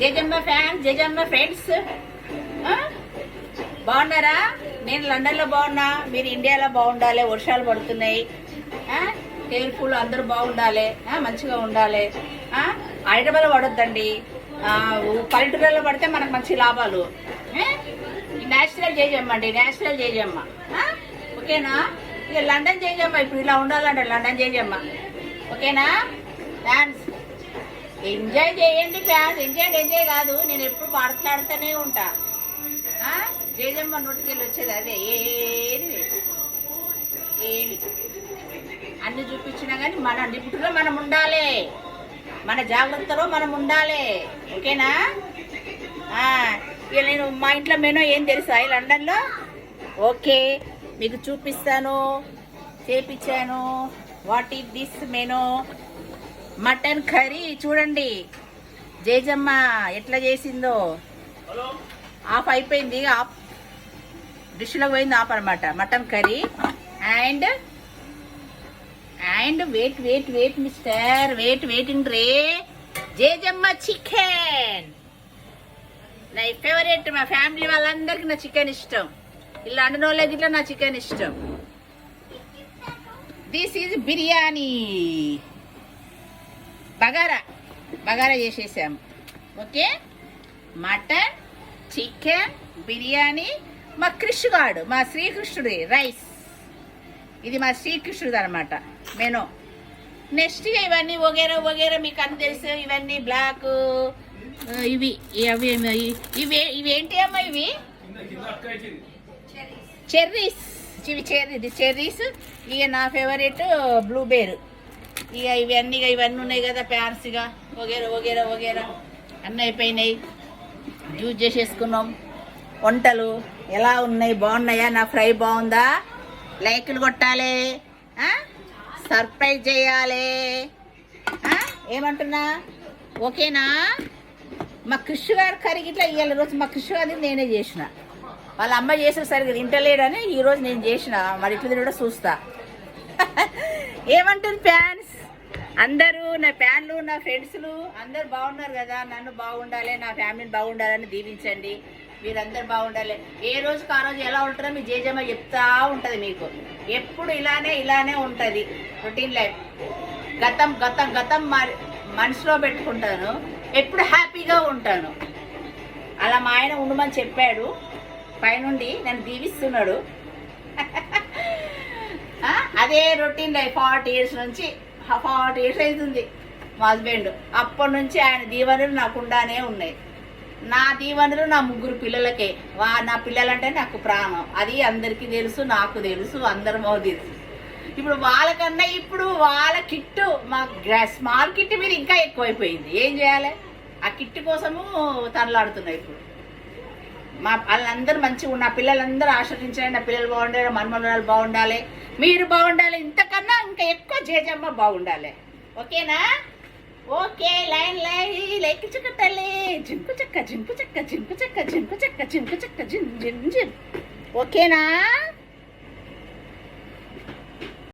జేజమ్మ fans, జేజమ్మ friends బాగున్నారా? నేను లండన్లో బాగున్నా, మీరు ఇండియాలో బాగుండాలి. వర్షాలు పడుతున్నాయి, కేర్ఫుల్, అందరూ బాగుండాలి, మంచిగా ఉండాలి. హైదరాబాద్లో పడొద్దండి, పల్లెటూరులో పడితే మనకు మంచి లాభాలు. నేషనల్ జేజమ్మ అండి, నేషనల్ జేజమ్మ. ఓకేనా? ఇక లండన్ జేజమ్మ ఇప్పుడు ఇలా ఉండాలంటే లండన్ జేజమ్మ. ఓకేనా ఫ్యాన్స్? ఎంజాయ్ చేయండి ఫ్యాన్స్, ఎంజాయ్ కాదు, నేను ఎప్పుడు మాట్లాడుతూనే ఉంటా. జేజమ్మ నోటికెళ్ళి వచ్చేది అదే, ఏమి అన్ని చూపించినా కానీ మన నిపుణులో మనం ఉండాలి, మన జాగ్రత్తలో మనం ఉండాలి. ఓకేనా? ఇక నేను మా ఇంట్లో మెనూ ఏం తెలుసా ఈ లండన్లో? ఓకే, మీకు చూపిస్తాను, చేపించాను. What is this menu? Mutton curry. చూడండి జేజమ్మ ఎట్లా చేసిందో. ఆఫ్ అయిపోయింది, ఆఫ్ డిష్లో పోయింది, ఆఫ్ అనమాట. Mutton curry and wait mister, waiting రే. జేజమ్మ చికెన్ నా ఫేవరెట్. మా ఫ్యామిలీ వాళ్ళందరికీ నా చికెన్ ఇష్టం. ఇలా అండనోళ్ళకి ఇట్లా నా చికెన్ ఇష్టం. This is biryani. బగారా చేసేసాము. Okay, mutton, chicken, biryani. మా కృష్ణుగాడు, మా శ్రీకృష్ణుడి రైస్. ఇది మా శ్రీకృష్ణుడు అనమాట మెనూ. నెక్స్ట్ ఇవన్నీ వగేరా మీకు అన్ని తెలుసు. ఇవన్నీ బ్లాక్, ఇవి ఇవేంటి అమ్మా? ఇవి చెర్రీస్. చెర్రీస్. ఇక నా ఫేవరెట్ బ్లూబెర్రీ. ఇక ఇవన్నీ ఉన్నాయి కదా ప్యాన్స్గా. వగేరా అన్నీ అయిపోయినాయి. జ్యూస్ చేసేసుకున్నాం. వంటలు ఎలా ఉన్నాయి? బాగున్నాయా? నా ఫ్రై బాగుందా? లైకులు కొట్టాలి, సర్ప్రైజ్ చేయాలి. ఏమంటున్నా? ఓకేనా? మా కృష్ణ గారు కర్రీ ఇట్లా ఇవాళ రోజు మా కృష్ణ గారి నేనే చేసిన. వాళ్ళ అమ్మ చేసిన సరిగ్గా తింటలేడని ఈరోజు నేను చేసిన. మరి ఇట్లా కూడా చూస్తా. ఏమంటుంది ఫ్యాన్స్? అందరూ నా ఫ్యాన్లు, నా ఫ్రెండ్స్లు అందరు బాగున్నారు కదా? నన్ను బాగుండాలి, నా ఫ్యామిలీని బాగుండాలని దీవించండి. మీరందరు బాగుండాలి. ఏ రోజుకి ఆ రోజు ఎలా ఉంటారో మీ జేజమ్మ చెప్తా ఉంటుంది మీకు. ఎప్పుడు ఇలానే ఉంటుంది రొటీన్ లైఫ్. గతం మనసులో పెట్టుకుంటాను, ఎప్పుడు హ్యాపీగా ఉంటాను. అలా మా ఆయన ఉండమని చెప్పాడు, పైనుండి నన్ను దీవిస్తున్నాడు. అదే రొటీన్ లైఫ్ 40 years నుంచి. 40 years అవుతుంది మా హస్బెండ్. అప్పటి నుంచి ఆయన దీవెనలు నాకుండానే ఉన్నాయి. నా దీవెనలు నా 3 పిల్లలకే. నా పిల్లలంటే నాకు ప్రాణం. అది అందరికీ తెలుసు, నాకు తెలుసు, అందరమో తెలుసు. ఇప్పుడు వాళ్ళకన్నా ఇప్పుడు వాళ్ళ కిట్టు, మా స్మాల్ కిట్ మీద ఇంకా ఎక్కువైపోయింది. ఏం చేయాలి? ఆ కిట్ కోసము తనలాడుతున్నాయి ఇప్పుడు. వాళ్ళందరూ మంచిగా నా పిల్లలందరూ ఆశ్రయించాలి. నా పిల్లలు బాగుండాలి, మనమరాలు బాగుండాలి, మీరు బాగుండాలి. ఇంతకన్నా ఇంకా ఎక్కువ జేజమ్మ బాగుండాలి. ఓకేనా? ఓకే, లైక్ చుక్కటలే. జింకు చెక్క జిం జిం జిం. ఓకేనా?